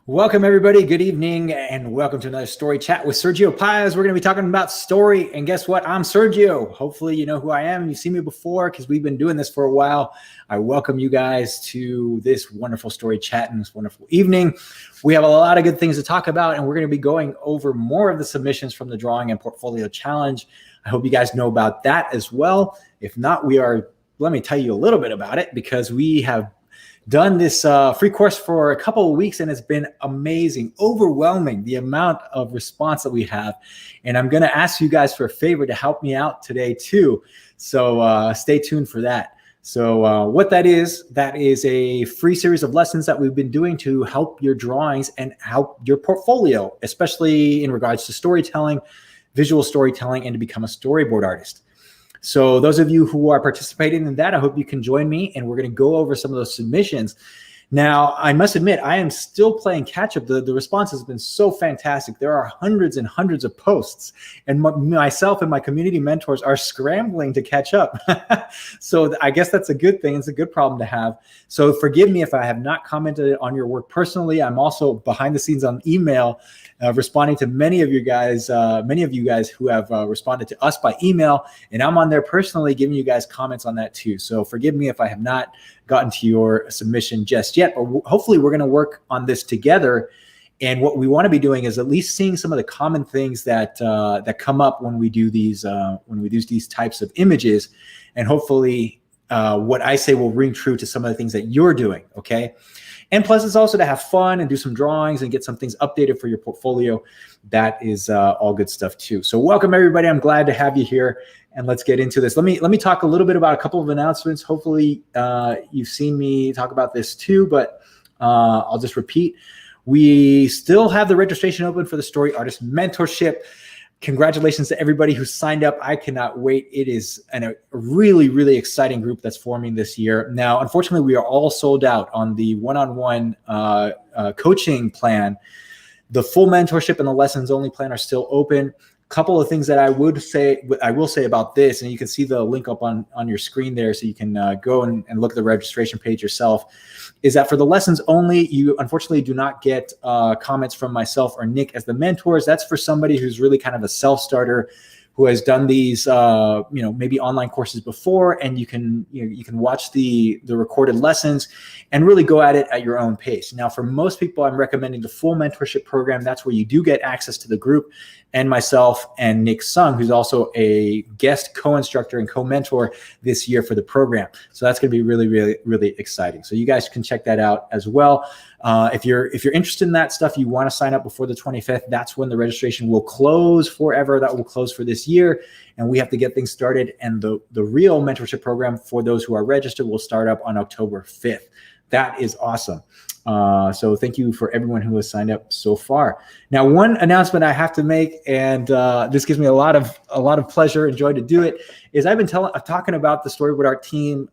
Welcome, everybody. Good evening, and welcome to another story chat with Sergio Paez. We're going to be talking about story, and guess what? I'm Sergio. Hopefully, you know who I am. You've seen me before because we've been doing this for a while. I welcome you guys to this wonderful story chat and this wonderful evening. We have a lot of good things to talk about, and we're going to be going over more of the submissions from the Drawing and Portfolio Challenge. I hope you guys know about that as well. If not, let me tell you a little bit about it because we have done this free course for a couple of weeks, and it's been amazing, overwhelming, the amount of response that we have. And I'm going to ask you guys for a favor to help me out today too. So stay tuned for that. So what that is a free series of lessons that we've been doing to help your drawings and help your portfolio, especially in regards to storytelling, visual storytelling, and to become a storyboard artist. So those of you who are participating in that, I hope you can join me, and we're going to go over some of those submissions. Now, I must admit, I am still playing catch up. The response has been so fantastic. There are hundreds and hundreds of posts, and myself and my community mentors are scrambling to catch up. So I guess that's a good thing. It's a good problem to have. So forgive me if I have not commented on your work personally. I'm also behind the scenes on email, responding to many of you guys who have responded to us by email, and I'm on there personally giving you guys comments on that too. So forgive me if I have not gotten to your submission just yet, but hopefully we're going to work on this together. And what we want to be doing is at least seeing some of the common things that that come up when we do these types of images, and hopefully what I say will ring true to some of the things that you're doing. Okay. And plus, it's also to have fun and do some drawings and get some things updated for your portfolio. That is all good stuff too. So welcome, everybody. I'm glad to have you here, and let's get into this. Let me talk a little bit about a couple of announcements. Hopefully, you've seen me talk about this too, but I'll just repeat. We still have the registration open for the Story Artist Mentorship. Congratulations to everybody who signed up. I cannot wait. It is a really, really exciting group that's forming this year. Now, unfortunately, we are all sold out on the one-on-one coaching plan. The full mentorship and the lessons only plan are still open. Couple of things that I will say about this, and you can see the link up on your screen there, so you can go and look at the registration page yourself, is that for the lessons only, you unfortunately do not get comments from myself or Nick as the mentors. That's for somebody who's really kind of a self-starter, who has done these maybe online courses before, and you can watch the recorded lessons and really go at it at your own pace. Now, for most people, I'm recommending the full mentorship program. That's where you do get access to the group and myself and Nick Sung, who's also a guest co-instructor and co-mentor this year for the program. So that's going to be really, really, really exciting. So you guys can check that out as well. If you're interested in that stuff, you want to sign up before the 25th, that's when the registration will close forever. That will close for this year, and we have to get things started. And the real mentorship program for those who are registered will start up on October 5th. That is awesome. So thank you for everyone who has signed up so far. Now, one announcement I have to make, and this gives me a lot of pleasure and joy to do it, is I've been talking about the Storyboard Art team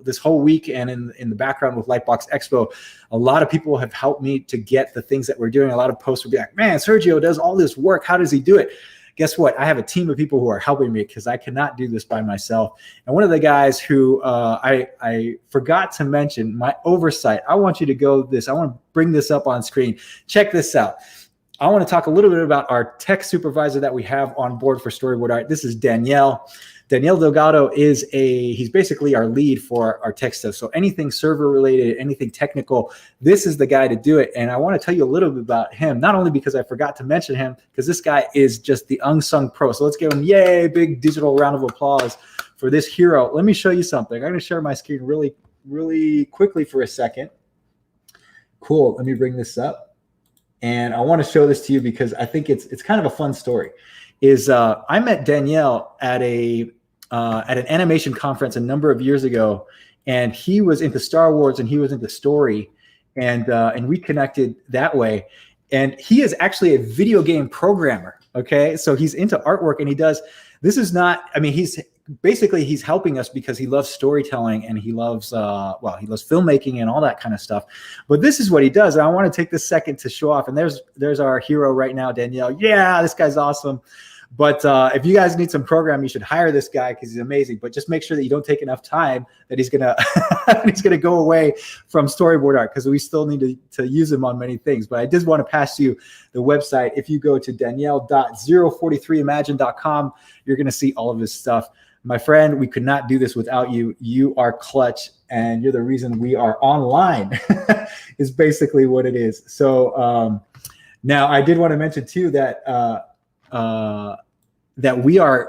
this whole week, and in the background with Lightbox Expo, a lot of people have helped me to get the things that we're doing. A lot of posts will be like, man, Sergio does all this work. How does he do it? Guess what? I have a team of people who are helping me because I cannot do this by myself. And one of the guys who I forgot to mention, my oversight, I want you to go this. I want to bring this up on screen. Check this out. I want to talk a little bit about our tech supervisor that we have on board for Storyboard Art. This is Danielle. Danielle Delgado he's basically our lead for our tech stuff. So anything server related, anything technical, this is the guy to do it. And I want to tell you a little bit about him, not only because I forgot to mention him, because this guy is just the unsung pro. So let's give him, yay, big digital round of applause for this hero. Let me show you something. I'm going to share my screen really, really quickly for a second. Cool. Let me bring this up. And I want to show this to you because I think it's kind of a fun story. I met Danielle at an animation conference a number of years ago, and he was into Star Wars and he was into story, and we connected that way. And he is actually a video game programmer. Okay, so he's into artwork, and he's helping us because he loves storytelling, and he loves filmmaking and all that kind of stuff. But this is what he does, and I want to take this second to show off. And there's our hero right now, Danielle. Yeah, this guy's awesome. But if you guys need some program, you should hire this guy because he's amazing. But just make sure that you don't take enough time that he's gonna he's gonna go away from storyboard art, because we still need to use him on many things. But I did want to pass you the website. If you go to danielle.043imagine.com, you're gonna see all of his stuff. My friend, we could not do this without you. You are clutch, and you're the reason we are online is basically what it is. So now I did want to mention too that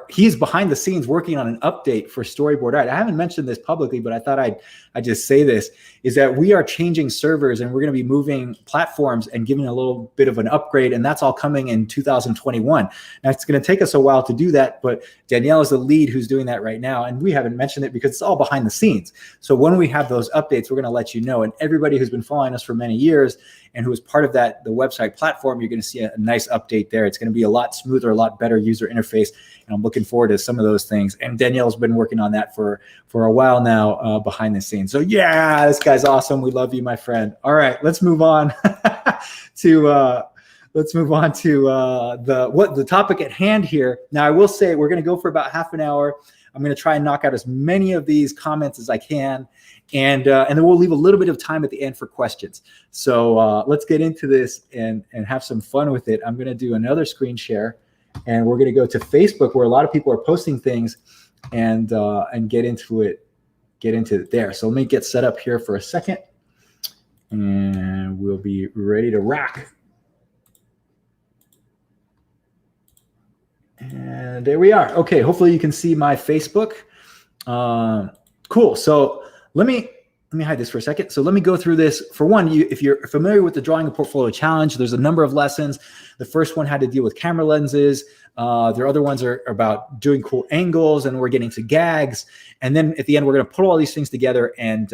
he's behind the scenes working on an update for storyboard art. I haven't mentioned this publicly, but I thought I'd just say this, is that we are changing servers and we're going to be moving platforms and giving a little bit of an upgrade, and that's all coming in 2021. Now it's going to take us a while to do that, but Danielle is the lead who's doing that right now, and we haven't mentioned it because it's all behind the scenes. So when we have those updates, we're going to let you know, and everybody who's been following us for many years and who is part of the website platform, you're going to see a nice update there. It's going to be a lot smoother, a lot better user interface, and I'm looking forward to some of those things. And Danielle's been working on that for a while now behind the scenes. So yeah, this guy's awesome. We love you, my friend. All right, let's move on to the topic at hand here. Now, I will say we're going to go for about half an hour. I'm going to try and knock out as many of these comments as I can, and then we'll leave a little bit of time at the end for questions. So let's get into this and have some fun with it. I'm going to do another screen share, and we're going to go to Facebook, where a lot of people are posting things, and get into it there. So let me get set up here for a second, and we'll be ready to rock. And there we are. Okay, hopefully you can see my Facebook. Cool. So let me hide this for a second. So let me go through this. For one, if you're familiar with the Drawing a Portfolio Challenge, there's a number of lessons. The first one had to deal with camera lenses. Their other ones are about doing cool angles, and we're getting to gags. And then at the end, we're going to put all these things together and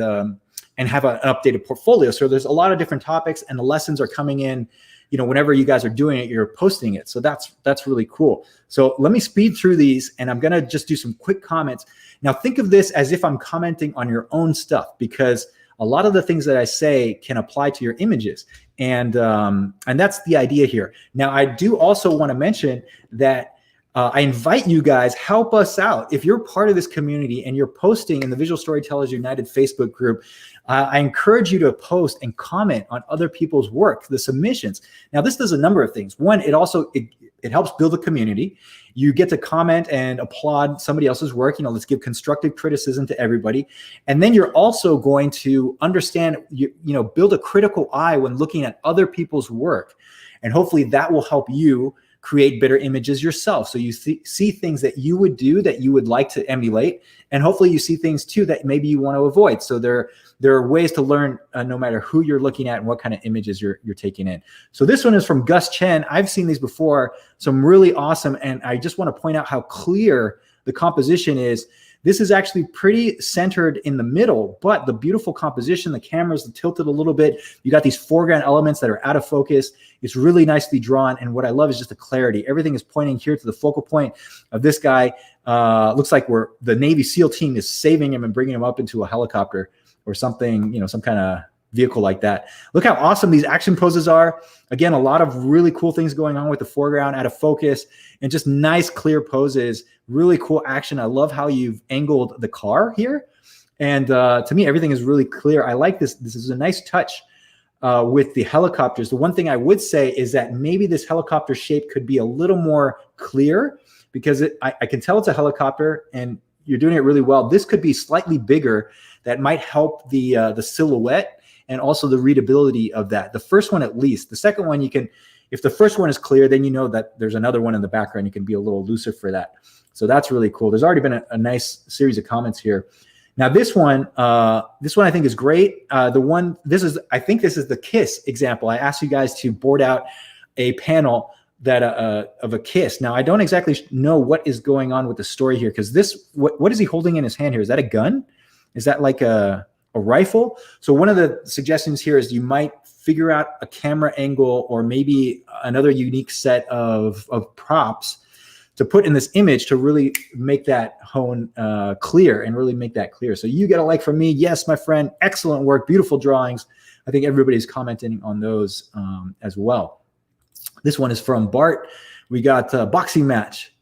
have an updated portfolio. So there's a lot of different topics, and the lessons are coming in. You know, whenever you guys are doing it, you're posting it. So that's really cool. So let me speed through these, and I'm going to just do some quick comments. Now, think of this as if I'm commenting on your own stuff, because a lot of the things that I say can apply to your images. And that's the idea here. Now, I do also want to mention that I invite you guys, help us out. If you're part of this community and you're posting in the Visual Storytellers United Facebook group, I encourage you to post and comment on other people's work, the submissions. Now, this does a number of things. One, it helps build a community. You get to comment and applaud somebody else's work. You know, let's give constructive criticism to everybody. And then you're also going to understand, build a critical eye when looking at other people's work. And hopefully that will help you create better images yourself. So you see things that you would do that you would like to emulate. And hopefully you see things too that maybe you want to avoid. So there are ways to learn no matter who you're looking at and what kind of images you're taking in. So this one is from Gus Chen. I've seen these before, some really awesome. And I just want to point out how clear the composition is. This is actually pretty centered in the middle, but the beautiful composition, the camera's tilted a little bit. You got these foreground elements that are out of focus. It's really nicely drawn. And what I love is just the clarity. Everything is pointing here to the focal point of this guy. Looks like the Navy SEAL team is saving him and bringing him up into a helicopter or something, some kind of vehicle like that. Look how awesome these action poses are. Again, a lot of really cool things going on with the foreground out of focus and just nice clear poses, really cool action. I love how you've angled the car here. And to me, everything is really clear. I like this. This is a nice touch with the helicopters. The one thing I would say is that maybe this helicopter shape could be a little more clear, because I can tell it's a helicopter and you're doing it really well. This could be slightly bigger. That might help the silhouette and also the readability of that. The first one, at least. The second one, if the first one is clear, then you know that there's another one in the background. You can be a little looser for that. So that's really cool. There's already been a nice series of comments here. Now this one I think is great. I think this is the kiss example. I asked you guys to board out a panel of a kiss. Now I don't exactly know what is going on with the story here, because what is he holding in his hand here? Is that a gun? Is that like a rifle? So one of the suggestions here is you might figure out a camera angle or maybe another unique set of props to put in this image to really make that hone clear and really make that clear. So you get a like from me. Yes, my friend, excellent work, beautiful drawings. I think everybody's commenting on those as well. This one is from Bart. We got a boxing match.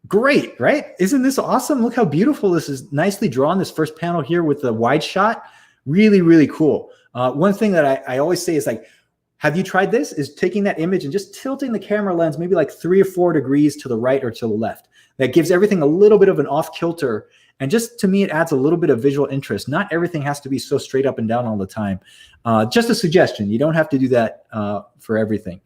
Great, right? Isn't this awesome? Look how beautiful this is. Nicely drawn, this first panel here with the wide shot. Really, really cool. One thing that I always say is like, have you tried this? Is taking that image and just tilting the camera lens maybe like 3 or 4 degrees to the right or to the left. That gives everything a little bit of an off kilter. And just to me, it adds a little bit of visual interest. Not everything has to be so straight up and down all the time. Just a suggestion. You don't have to do that for everything.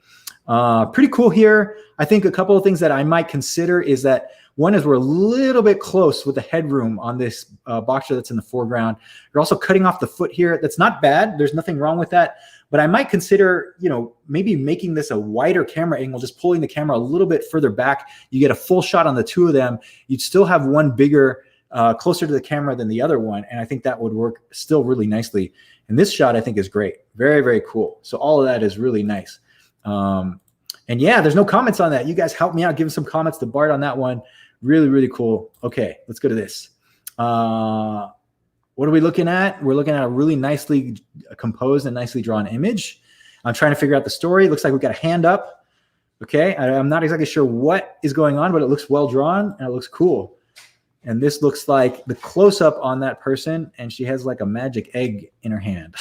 Pretty cool here. I think a couple of things that I might consider is that one is we're a little bit close with the headroom on this boxer that's in the foreground. You're also cutting off the foot here. That's not bad. There's nothing wrong with that. But I might consider, you know, maybe making this a wider camera angle, just pulling the camera a little bit further back. You get a full shot on the two of them. You'd still have one bigger, closer to the camera than the other one. And I think that would work still really nicely. And this shot I think is great. Very, very cool. So all of that is really nice. And yeah, there's no comments on that. You guys help me out. Give some comments to Bart on that one. Really, really cool. Okay, let's go to this. What are we looking at? We're looking at a really nicely composed and nicely drawn image. I'm trying to figure out the story. It looks like we've got a hand up. Okay, I'm not exactly sure what is going on, but it looks well drawn and it looks cool. And this looks like the close-up on that person, and she has like a magic egg in her hand.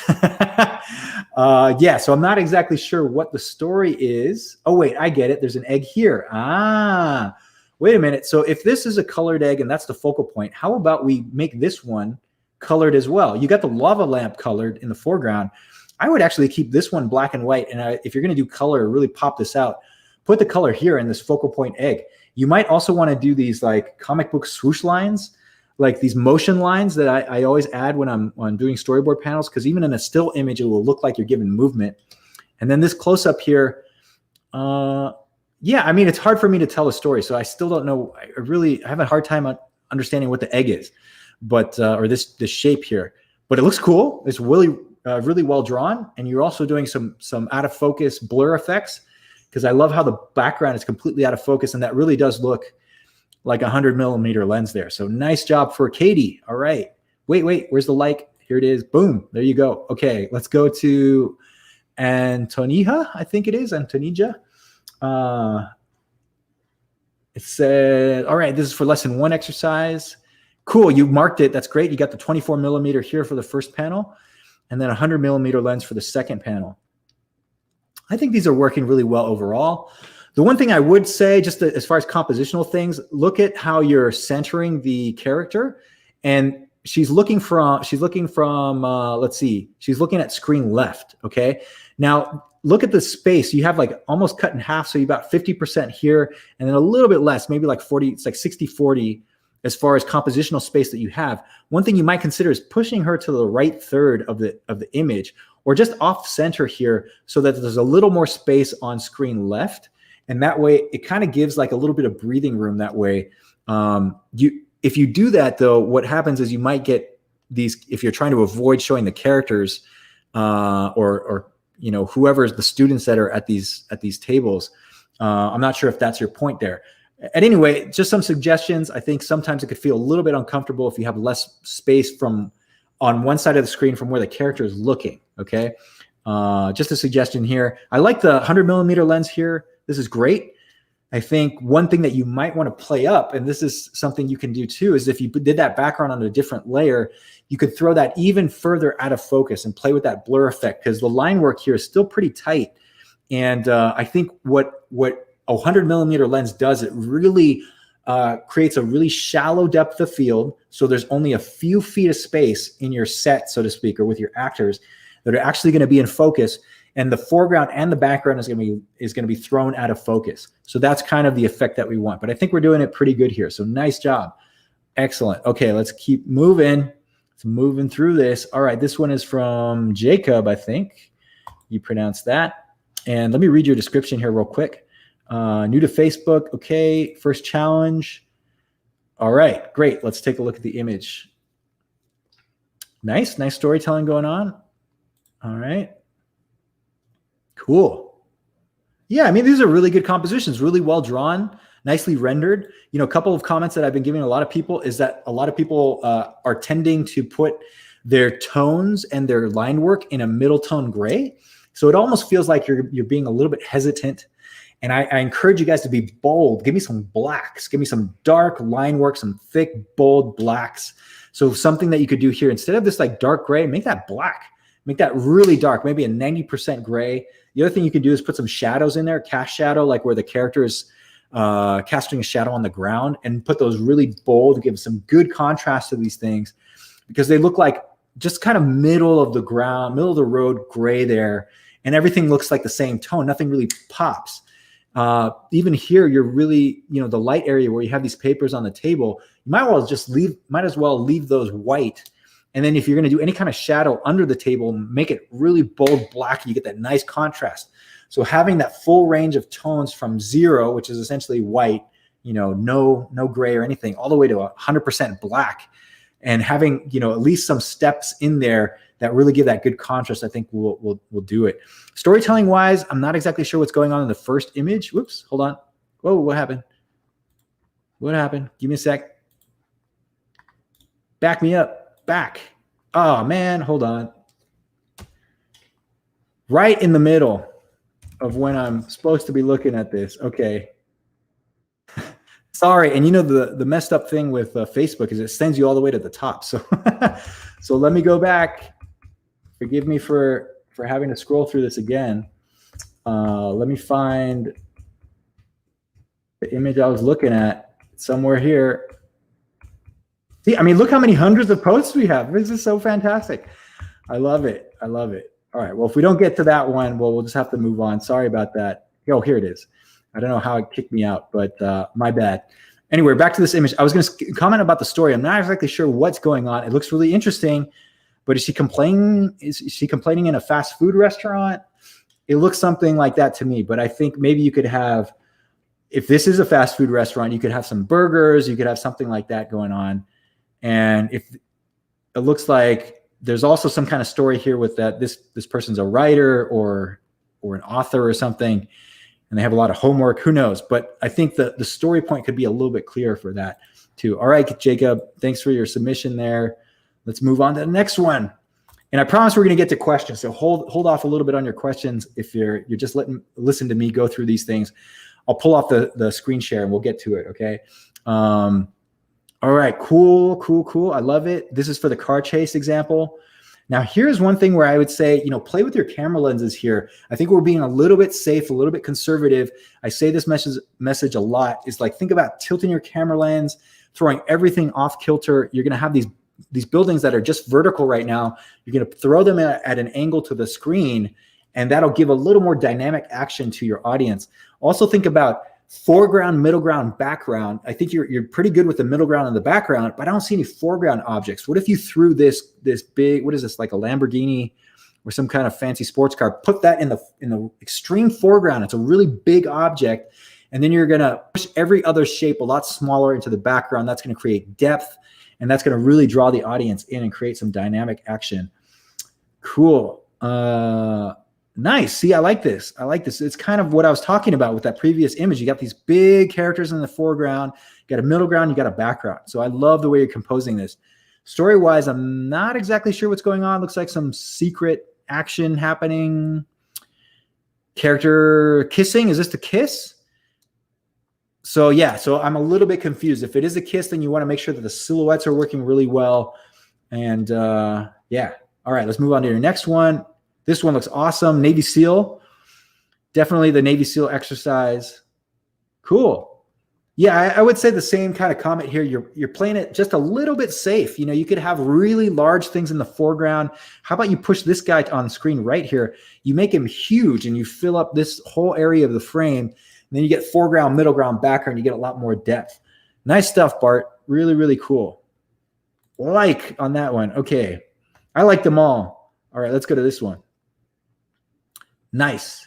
Yeah, so I'm not exactly sure what the story is. Oh, wait, I get it. There's an egg here. Ah, wait a minute. So if this is a colored egg and that's the focal point, how about we make this one colored as well? You got the lava lamp colored in the foreground. I would actually keep this one black and white. And if you're going to do color, really pop this out, put the color here in this focal point egg. You might also want to do these like comic book swoosh lines, like these motion lines that I always add when I'm doing storyboard panels, because even in a still image, it will look like you're giving movement. And then this close up here, yeah, I mean, it's hard for me to tell a story, so I still don't know. I have a hard time understanding what the egg is, but or this shape here. But it looks cool. It's really really well drawn, and you're also doing some out of focus blur effects, because I love how the background is completely out of focus, and that really does look like a 100mm lens there. So nice job for Katie. All right. Wait, where's the like? Here it is. Boom. There you go. Okay, let's go to Antonija, I think it is, Antonija. It said, all right, this is for lesson 1 exercise. Cool, you marked it. That's great. You got the 24mm here for the first panel, and then a 100mm lens for the second panel. I think these are working really well overall. The one thing I would say, just as far as compositional things, look at how you're centering the character. And she's looking from let's see, she's looking at screen left, okay? Now, look at the space. You have like almost cut in half, so you got 50% here, and then a little bit less, maybe like 40, it's like 60-40 as far as compositional space that you have. One thing you might consider is pushing her to the right third of the image, or just off center here, so that there's a little more space on screen left. And that way it kind of gives like a little bit of breathing room that way. If you do that though, what happens is you might get these, if you're trying to avoid showing the characters or you know, whoever's the students that are at these tables. I'm not sure if that's your point there. At any rate, just some suggestions. I think sometimes it could feel a little bit uncomfortable if you have less space on one side of the screen from where the character is looking, okay? Just a suggestion here. I like the 100mm lens here. This is great. I think one thing that you might want to play up, and this is something you can do too, is if you did that background on a different layer, you could throw that even further out of focus and play with that blur effect, because the line work here is still pretty tight. And I think what a 100mm lens does, it really creates a really shallow depth of field. So there's only a few feet of space in your set, so to speak, or with your actors that are actually going to be in focus. And the foreground and the background is going to be thrown out of focus. So that's kind of the effect that we want. But I think we're doing it pretty good here. So nice job. Excellent. Okay, let's keep moving. Let's moving through this. All right, this one is from Jacob, I think. You pronounced that. And let me read your description here real quick. New to Facebook. Okay, first challenge. All right, great. Let's take a look at the image. Nice storytelling going on. All right. Cool. Yeah, I mean, these are really good compositions, really well drawn, nicely rendered. You know, a couple of comments that I've been giving a lot of people is that a lot of people are tending to put their tones and their line work in a middle tone gray. So it almost feels like you're being a little bit hesitant. And I encourage you guys to be bold. Give me some blacks. Give me some dark line work, some thick, bold blacks. So something that you could do here, instead of this like dark gray, make that black. Make that really dark, maybe a 90% gray. The other thing you can do is put some shadows in there, cast shadow, like where the character is casting a shadow on the ground, and put those really bold, give some good contrast to these things, because they look like just kind of middle of the ground, middle of the road gray there, and everything looks like the same tone. Nothing really pops. Even here, you're really, you know, the light area where you have these papers on the table, you might as well leave those white. And then if you're going to do any kind of shadow under the table, make it really bold black, and you get that nice contrast. So having that full range of tones from 0, which is essentially white, you know, no gray or anything, all the way to 100% black, and having, you know, at least some steps in there that really give that good contrast, I think will do it. Storytelling wise, I'm not exactly sure what's going on in the first image. Whoops, hold on. Whoa, what happened? What happened? Give me a sec. Back me up. Back. Oh man, hold on. Right in the middle of when I'm supposed to be looking at this. Okay. Sorry. And you know, the messed up thing with Facebook is it sends you all the way to the top. So, so let me go back. Forgive me for having to scroll through this again. Let me find the image I was looking at somewhere here. See, I mean, look how many hundreds of posts we have. This is so fantastic. I love it. I love it. All right. Well, if we don't get to that one, well, we'll just have to move on. Sorry about that. Oh, here it is. I don't know how it kicked me out, but my bad. Anyway, back to this image. I was going to comment about the story. I'm not exactly sure what's going on. It looks really interesting, but is she complaining? Is she complaining in a fast food restaurant? It looks something like that to me, but I think maybe you could have, if this is a fast food restaurant, you could have some burgers. You could have something like that going on. And if it looks like there's also some kind of story here with that this person's a writer or an author or something, and they have a lot of homework, who knows? But I think the story point could be a little bit clearer for that too. All right, Jacob, thanks for your submission there. Let's move on to the next one. And I promise we're going to get to questions. So hold off a little bit on your questions. If you're just listen to me go through these things, I'll pull off the screen share and we'll get to it. Okay. All right, cool. I love it. This is for the car chase example. Now, here's one thing where I would say, you know, play with your camera lenses here. I think we're being a little bit safe, a little bit conservative. I say this message a lot. Is like, think about tilting your camera lens, throwing everything off kilter. You're going to have these buildings that are just vertical right now. You're going to throw them at an angle to the screen, and that'll give a little more dynamic action to your audience. Also think about foreground, middle ground, background. I think you're pretty good with the middle ground and the background, but I don't see any foreground objects. What if you threw this big, what is this, like a Lamborghini or some kind of fancy sports car, put that in the extreme foreground. It's a really big object. And then you're going to push every other shape a lot smaller into the background. That's going to create depth, and that's going to really draw the audience in and create some dynamic action. Cool. Nice. See, I like this. It's kind of what I was talking about with that previous image. You got these big characters in the foreground, you got a middle ground, you got a background. So I love the way you're composing this. Story-wise, I'm not exactly sure what's going on. Looks like some secret action happening. Character kissing. Is this the kiss? So yeah, so I'm a little bit confused. If it is a kiss, then you want to make sure that the silhouettes are working really well. And yeah. All right, let's move on to your next one. This one looks awesome. Navy SEAL. Definitely the Navy SEAL exercise. Cool. Yeah, I would say the same kind of comment here. You're playing it just a little bit safe. You know, you could have really large things in the foreground. How about you push this guy on the screen right here? You make him huge and you fill up this whole area of the frame. And then you get foreground, middle ground, background. You get a lot more depth. Nice stuff, Bart. Really, really cool. Like on that one. Okay. I like them all. All right, let's go to this one. Nice.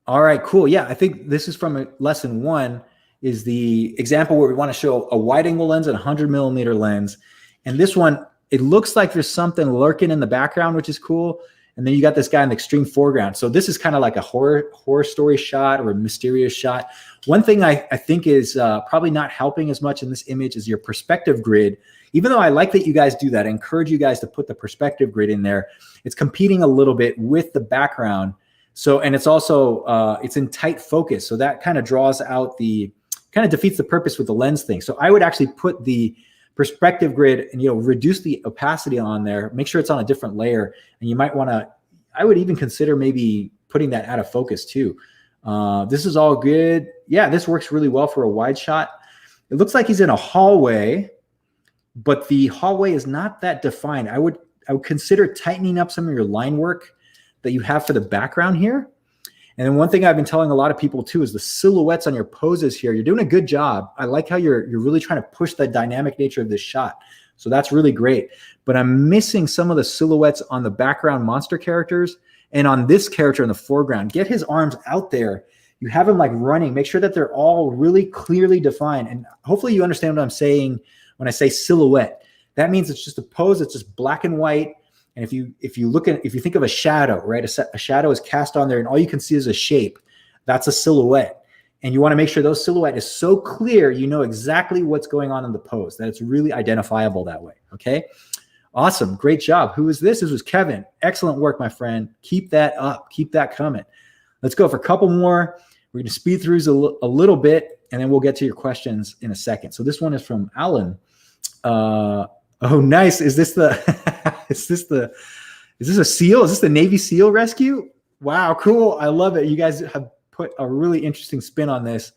All right, cool. Yeah, I think this is from lesson 1, is the example where we want to show a wide angle lens and a 100mm lens. And this one, it looks like there's something lurking in the background, which is cool. And then you got this guy in the extreme foreground. So this is kind of like a horror story shot or a mysterious shot. One thing I think is probably not helping as much in this image is your perspective grid. Even though I like that you guys do that, I encourage you guys to put the perspective grid in there. It's competing a little bit with the background. So, and it's also, it's in tight focus. So that kind of draws out kind of defeats the purpose with the lens thing. So I would actually put the perspective grid and, reduce the opacity on there, make sure it's on a different layer. And you might want to, I would even consider maybe putting that out of focus too. This is all good. Yeah, this works really well for a wide shot. It looks like he's in a hallway, but the hallway is not that defined. I would consider tightening up some of your line work that you have for the background here. And then one thing I've been telling a lot of people too is the silhouettes on your poses here. You're doing a good job. I like how you're really trying to push the dynamic nature of this shot. So that's really great. But I'm missing some of the silhouettes on the background monster characters and on this character in the foreground. Get his arms out there. You have him like running. Make sure that they're all really clearly defined. And hopefully you understand what I'm saying when I say silhouette. That means it's just a pose. It's just black and white. And if you think of a shadow, right? A shadow is cast on there and all you can see is a shape. That's a silhouette. And you want to make sure those silhouette is so clear, you know exactly what's going on in the pose, that it's really identifiable that way. Okay. Awesome. Great job. Who is this? This was Kevin. Excellent work, my friend. Keep that up. Keep that coming. Let's go for a couple more. We're going to speed through a little bit and then we'll get to your questions in a second. So this one is from Alan. Oh, nice. Is this is this a SEAL? Is this the Navy SEAL rescue? Wow, cool. I love it. You guys have put a really interesting spin on this.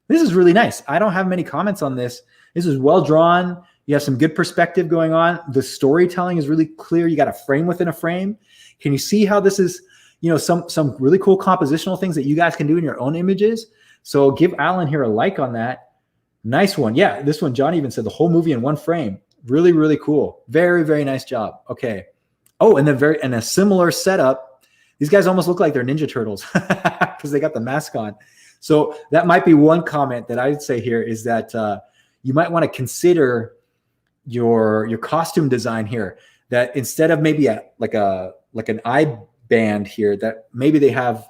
This is really nice. I don't have many comments on this. This is well drawn. You have some good perspective going on. The storytelling is really clear. You got a frame within a frame. Can you see how this is, some really cool compositional things that you guys can do in your own images? So give Alan here a like on that. Nice one. Yeah, this one, John even said the whole movie in one frame. Really, really cool. Very, very nice job. Okay. Oh, and a similar setup. These guys almost look like they're Ninja Turtles because they got the mask on. So that might be one comment that I would say here is that you might want to consider your costume design here. That instead of maybe like an eye band here, that maybe they have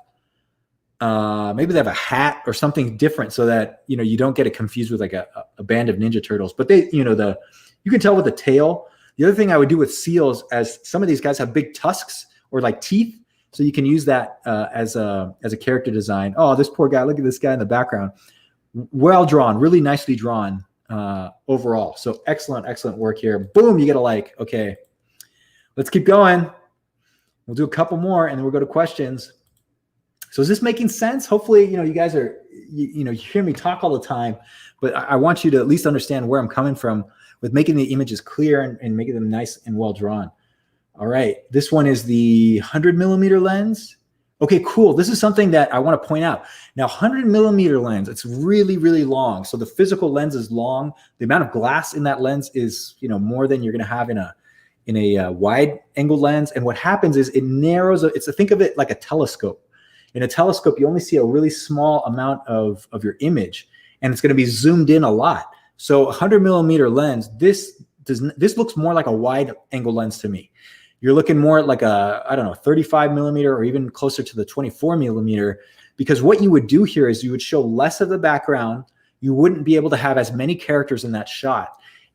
a hat or something different so that you don't get it confused with like a band of Ninja Turtles. But they, you can tell with the tail. The other thing I would do with seals, as some of these guys have big tusks or like teeth, so you can use that as a character design. Oh, this poor guy! Look at this guy in the background. Well drawn, really nicely drawn overall. So excellent work here. Boom, you get a like. Okay, let's keep going. We'll do a couple more, and then we'll go to questions. So is this making sense? Hopefully, you guys are, you hear me talk all the time, but I want you to at least understand where I'm coming from with making the images clear and making them nice and well drawn. All right, this one is the 100mm lens. Okay, cool. This is something that I want to point out. Now, 100mm lens, it's really, really long. So the physical lens is long. The amount of glass in that lens is, more than you're going to have in a wide angle lens. And what happens is it narrows. Think of it like a telescope. In a telescope, you only see a really small amount of your image, and it's going to be zoomed in a lot. So 100mm lens, this looks more like a wide angle lens to me. You're looking more at like 35mm or even closer to the 24mm, because what you would do here is you would show less of the background. You wouldn't be able to have as many characters in that shot,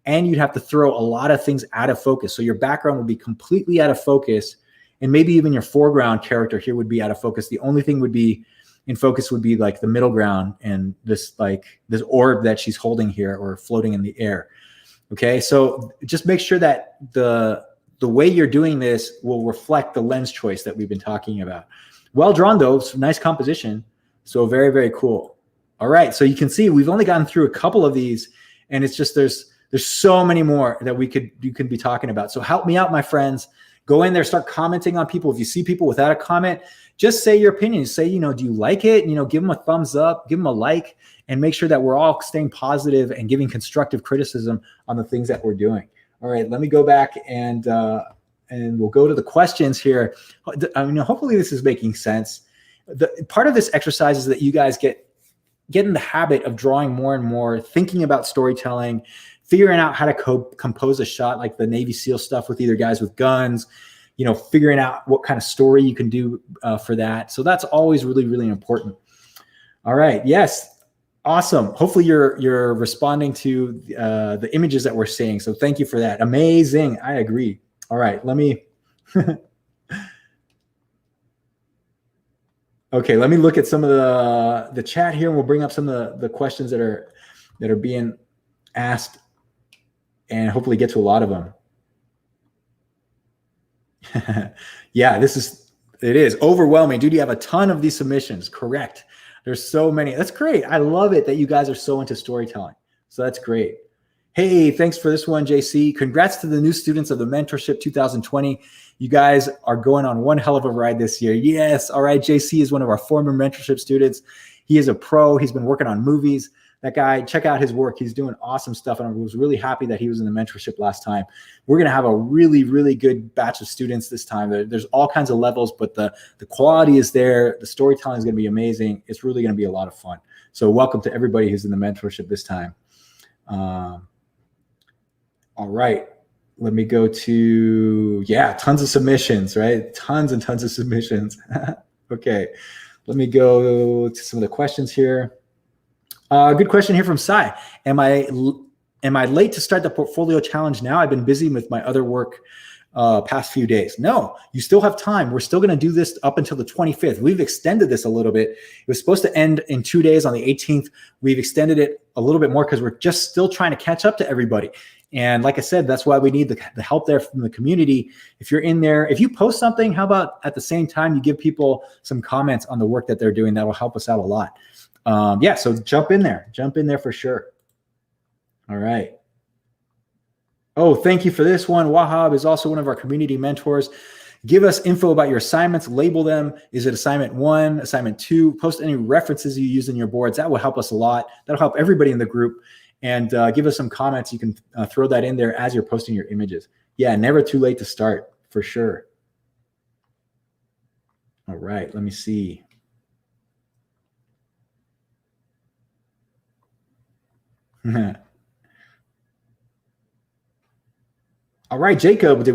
and you'd have to throw a lot of things out of focus. So your background would be completely out of focus. And maybe even your foreground character here would be out of focus. The only thing would be in focus would be like the middle ground and this orb that she's holding here or floating in the air. Okay, so just make sure that the way you're doing this will reflect the lens choice that we've been talking about. Well drawn though, nice composition. So very, very cool. All right, so you can see we've only gotten through a couple of these, and it's just there's so many more that you can be talking about. So help me out, my friends. Go in there, start commenting on people. If you see people without a comment, just say your opinion. Say, do you like it? Give them a thumbs up, give them a like, and make sure that we're all staying positive and giving constructive criticism on the things that we're doing. All right, let me go back and we'll go to the questions here. Hopefully this is making sense. Part of this exercise is that you guys get in the habit of drawing more and more, thinking about storytelling, figuring out how to compose a shot like the Navy SEAL stuff with either guys with guns, figuring out what kind of story you can do for that. So that's always really, really important. All right. Yes. Awesome. Hopefully you're responding to the images that we're seeing. So thank you for that. Amazing. I agree. All right. Let me. Okay, let me look at some of the chat here, and we'll bring up some of the questions that are being asked, and hopefully get to a lot of them. Yeah, it is overwhelming. Dude, you have a ton of these submissions. Correct. There's so many. That's great. I love it that you guys are so into storytelling. So that's great. Hey, thanks for this one, JC. Congrats to the new students of the Mentorship 2020. You guys are going on one hell of a ride this year. Yes. All right. JC is one of our former mentorship students. He is a pro. He's been working on movies. That guy, check out his work. He's doing awesome stuff. And I was really happy that he was in the mentorship last time. We're going to have a really, really good batch of students this time. There's all kinds of levels, but the quality is there. The storytelling is going to be amazing. It's really going to be a lot of fun. So welcome to everybody who's in the mentorship this time. All right. Let me go to, tons of submissions, right? Tons and tons of submissions. Okay. Let me go to some of the questions here. Good question here from Sai. Am I late to start the portfolio challenge now? I've been busy with my other work past few days. No, you still have time. We're still going to do this up until the 25th. We've extended this a little bit. It was supposed to end in 2 days on the 18th. We've extended it a little bit more because we're just still trying to catch up to everybody. And like I said, that's why we need the help there from the community. If you're in there, if you post something, how about at the same time you give people some comments on the work that they're doing? That will help us out a lot. So jump in there for sure. All right. Oh, thank you for this one. Wahab is also one of our community mentors. Give us info about your assignments, label them. Is it assignment 1, assignment 2? Post any references you use in your boards. That will help us a lot. That'll help everybody in the group. And give us some comments. You can throw that in there as you're posting your images. Yeah, never too late to start, for sure. All right, let me see. All right, Jacob,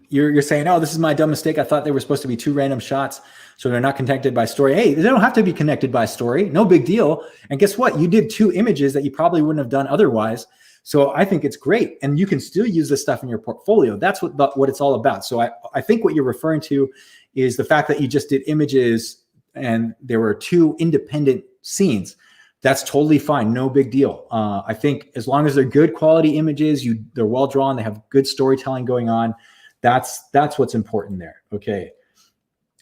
you're saying, oh, this is my dumb mistake. I thought they were supposed to be 2 random shots, so they're not connected by story. Hey, they don't have to be connected by story. No big deal. And guess what? You did 2 images that you probably wouldn't have done otherwise. So I think it's great. And you can still use this stuff in your portfolio. That's what it's all about. So I think what you're referring to is the fact that you just did images and there were 2 independent scenes. That's totally fine. No big deal. I think as long as they're good quality images, they're well drawn, they have good storytelling going on. That's what's important there. Okay.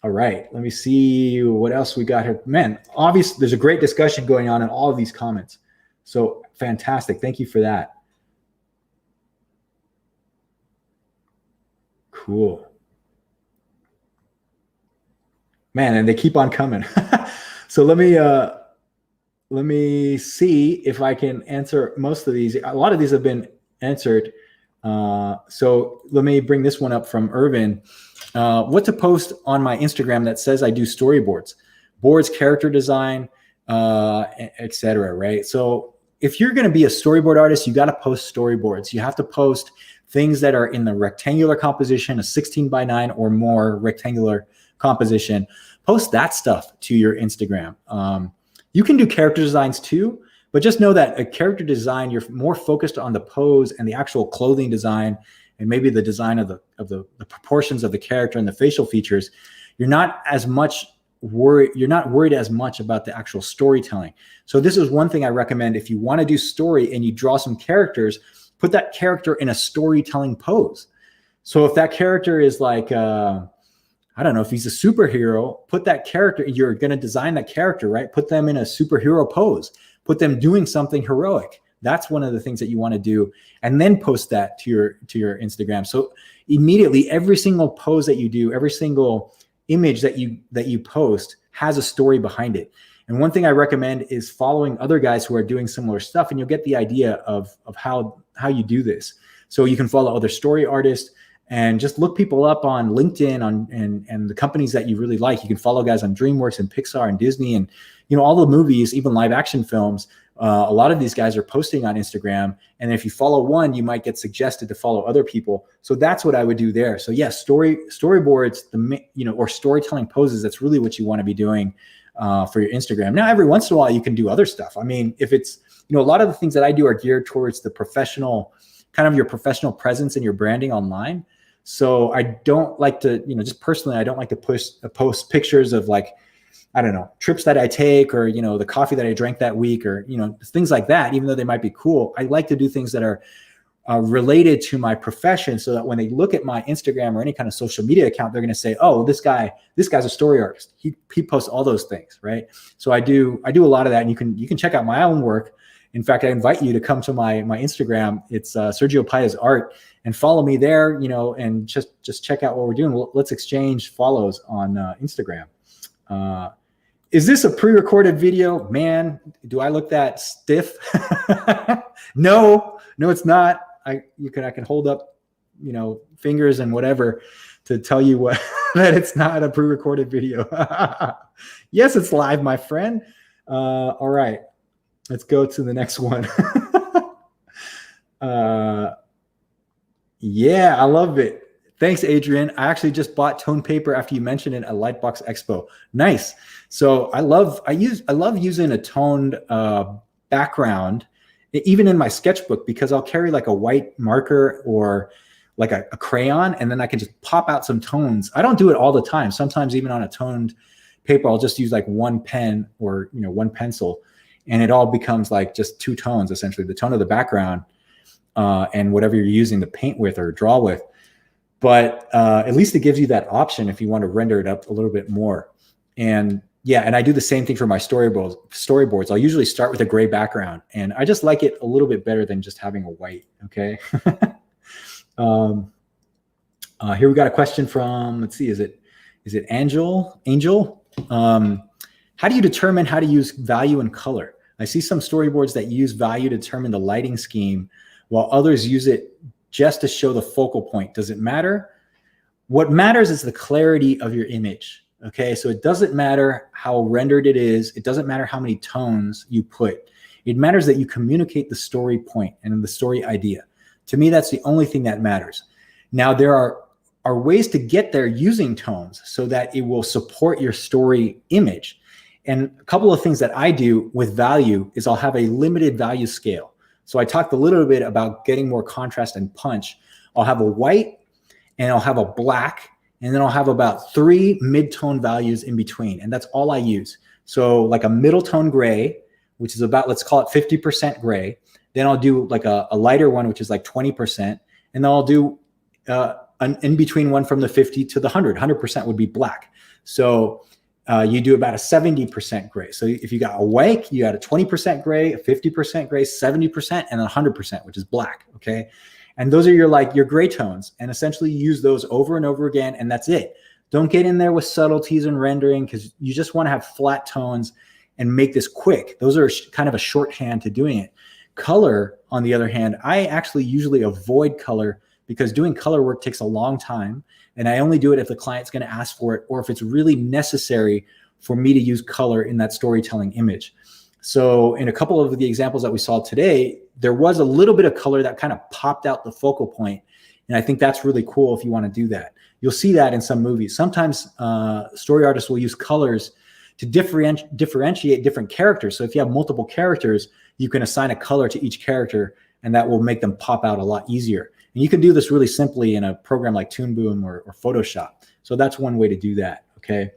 All right. Let me see what else we got here. Man, obviously there's a great discussion going on in all of these comments. So fantastic. Thank you for that. Cool. Man, and they keep on coming. So let me see if I can answer most of these. A lot of these have been answered. So let me bring this one up from Irvin. What to post on my Instagram that says I do storyboards, boards, character design, etc. Right? So if you're going to be a storyboard artist, you got to post storyboards. You have to post things that are in the rectangular composition, a 16:9 or more rectangular composition. Post that stuff to your Instagram. You can do character designs too, but just know that a character design, you're more focused on the pose and the actual clothing design and maybe the design of the proportions of the character and the facial features. You're not worried as much about the actual storytelling. So this is one thing I recommend. If you want to do story and you draw some characters, put that character in a storytelling pose. So if that character is like, I don't know, if he's a superhero, put that character, you're going to design that character, right? Put them in a superhero pose, put them doing something heroic. That's one of the things that you want to do. And then post that to your Instagram. So immediately, every single pose that you do, every single image that you post has a story behind it. And one thing I recommend is following other guys who are doing similar stuff, and you'll get the idea of how you do this. So you can follow other story artists and just look people up on LinkedIn and the companies that you really like. You can follow guys on DreamWorks and Pixar and Disney and all the movies, even live action films. A lot of these guys are posting on Instagram, and if you follow one, you might get suggested to follow other people. So that's what I would do there. So yes, storyboards, or storytelling poses. That's really what you want to be doing for your Instagram. Now, every once in a while, you can do other stuff. I mean, if it's a lot of the things that I do are geared towards the professional, kind of your professional presence and your branding online. So I don't like to, just personally, I don't like to post pictures of like I don't know, trips that I take, or, you know, the coffee that I drank that week, or, you know, things like that. Even though they might be cool, I like to do things that are related to my profession, so that when they look at my Instagram or any kind of social media account, they're going to say, oh, this guy's a story artist. He posts all those things, right? So I do a lot of that, and you can check out my own work. In fact, I invite you to come to my Instagram. It's Sergio Paez Art, and follow me there, you know, and just check out what we're doing. Let's exchange follows on Instagram. Is this a pre-recorded video? Man, do I look that stiff? No, it's not. I can hold up, you know, fingers and whatever to tell you what that it's not a pre-recorded video. Yes, it's live, my friend. All right, let's go to the next one. Yeah, I love it. Thanks, Adrian. I actually just bought tone paper after you mentioned it at Lightbox Expo. Nice. So I love using a toned background, even in my sketchbook, because I'll carry like a white marker or like a crayon, and then I can just pop out some tones. I don't do it all the time. Sometimes even on a toned paper, I'll just use like one pen or, you know, one pencil, and it all becomes like just two tones, essentially, the tone of the background and whatever you're using to paint with or draw with. But at least it gives you that option if you want to render it up a little bit more. And yeah, and I do the same thing for my storyboards. I'll usually start with a gray background, and I just like it a little bit better than just having a white. Okay. Here we got a question from, let's see, is it Angel? How do you determine how to use value and color? I see some storyboards that use value to determine the lighting scheme, while others use it just to show the focal point. Does it matter? What matters is the clarity of your image. Okay, so it doesn't matter how rendered it is. It doesn't matter how many tones you put. It matters that you communicate the story point and the story idea. To me, that's the only thing that matters. Now, there are ways to get there using tones so that it will support your story image. And a couple of things that I do with value is I'll have a limited value scale. So I talked a little bit about getting more contrast and punch. I'll have a white, and I'll have a black, and then I'll have about 3 mid-tone values in between. And that's all I use. So like a middle tone gray, which is about, let's call it 50% gray. Then I'll do like a lighter one, which is like 20%. And then I'll do an in-between one from the 50 to the 100. 100% would be black. So you do about a 70% gray. So if you got a white, you got a 20% gray, a 50% gray, 70%, and 100%, which is black. Okay. And those are your gray tones, and essentially use those over and over again. And that's it. Don't get in there with subtleties and rendering, because you just want to have flat tones and make this quick. Those are kind of a shorthand to doing it. Color, on the other hand, I actually usually avoid color, because doing color work takes a long time. And I only do it if the client's going to ask for it, or if it's really necessary for me to use color in that storytelling image. So in a couple of the examples that we saw today, there was a little bit of color that kind of popped out the focal point. And I think that's really cool if you want to do that. You'll see that in some movies. Sometimes story artists will use colors to differentiate different characters. So if you have multiple characters, you can assign a color to each character, and that will make them pop out a lot easier. And you can do this really simply in a program like Toon Boom or Photoshop. So that's one way to do that. Okay.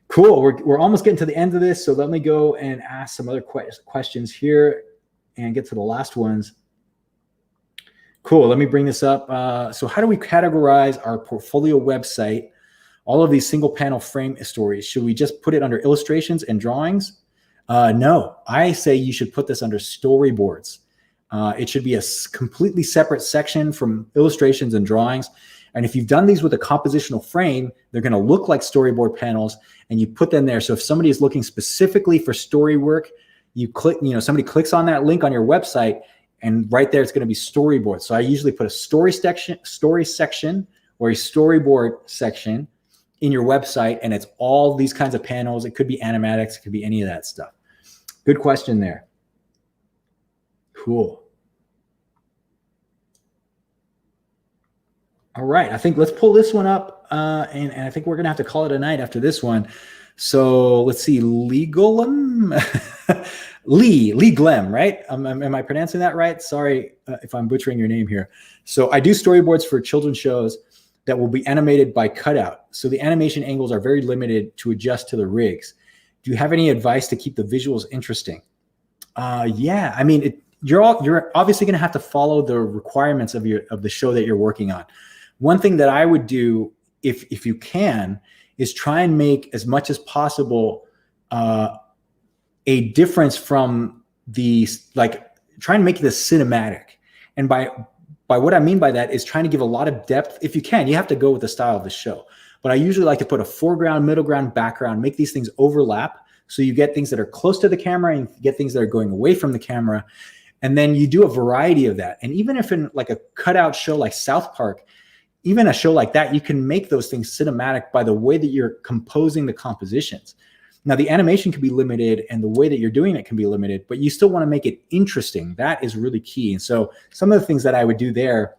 Cool. We're almost getting to the end of this. So let me go and ask some other questions here and get to the last ones. Cool. Let me bring this up. So how do we categorize our portfolio website, all of these single panel frame stories? Should we just put it under illustrations and drawings? No, I say you should put this under storyboards. It should be a completely separate section from illustrations and drawings. And if you've done these with a compositional frame, they're going to look like storyboard panels, and you put them there. So if somebody is looking specifically for story work, you click, somebody clicks on that link on your website, and right there it's going to be storyboard. So I usually put a story section or a storyboard section in your website, and it's all these kinds of panels. It could be animatics, it could be any of that stuff. Good question there. Cool. All right, I think let's pull this one up, and I think we're gonna have to call it a night after this one. So let's see, Lee Glem, right? Am I pronouncing that right? Sorry if I'm butchering your name here. So I do storyboards for children's shows that will be animated by cutout. So the animation angles are very limited to adjust to the rigs. Do you have any advice to keep the visuals interesting? Yeah, I mean, you're obviously going to have to follow the requirements of the show that you're working on. One thing that I would do, if you can, is try and make as much as possible a difference from try and make this cinematic. And by what I mean by that is trying to give a lot of depth. If you can, you have to go with the style of the show. But I usually like to put a foreground, middle ground, background, make these things overlap. So you get things that are close to the camera and you get things that are going away from the camera. And then you do a variety of that. And even if in like a cutout show like South Park, even a show like that, you can make those things cinematic by the way that you're composing the compositions. Now, the animation can be limited and the way that you're doing it can be limited, but you still want to make it interesting. That is really key. And so some of the things that I would do there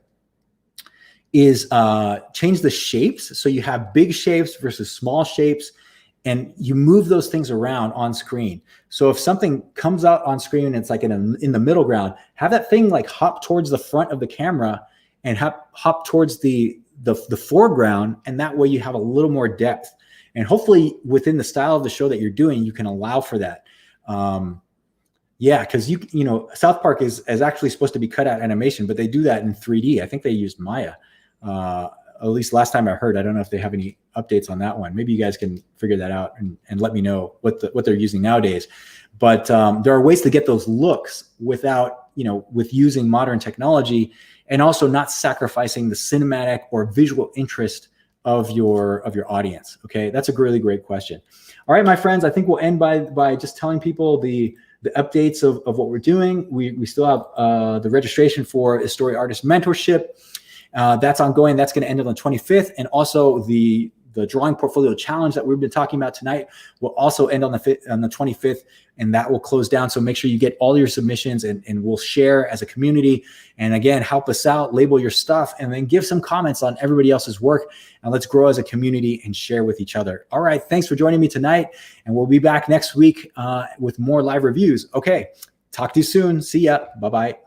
is change the shapes. So you have big shapes versus small shapes, and you move those things around on screen. So if something comes out on screen and it's like in the middle ground, have that thing like hop towards the front of the camera and hop towards the foreground. And that way you have a little more depth. And hopefully within the style of the show that you're doing, you can allow for that. Yeah, because you know, South Park is actually supposed to be cutout animation, but they do that in 3D. I think they used Maya. At least last time I heard. I don't know if they have any updates on that one. Maybe you guys can figure that out and let me know what they're using nowadays. But there are ways to get those looks without, with using modern technology, and also not sacrificing the cinematic or visual interest of your audience. Okay, that's a really great question. All right, my friends, I think we'll end by just telling people the updates of what we're doing. We still have the registration for a Story Artist Mentorship. That's ongoing. That's going to end on the 25th. And also the Drawing Portfolio Challenge that we've been talking about tonight will also end on the 25th, and that will close down. So make sure you get all your submissions, and we'll share as a community. And again, help us out, label your stuff, and then give some comments on everybody else's work. And let's grow as a community and share with each other. All right. Thanks for joining me tonight. And we'll be back next week with more live reviews. Okay. Talk to you soon. See ya. Bye-bye.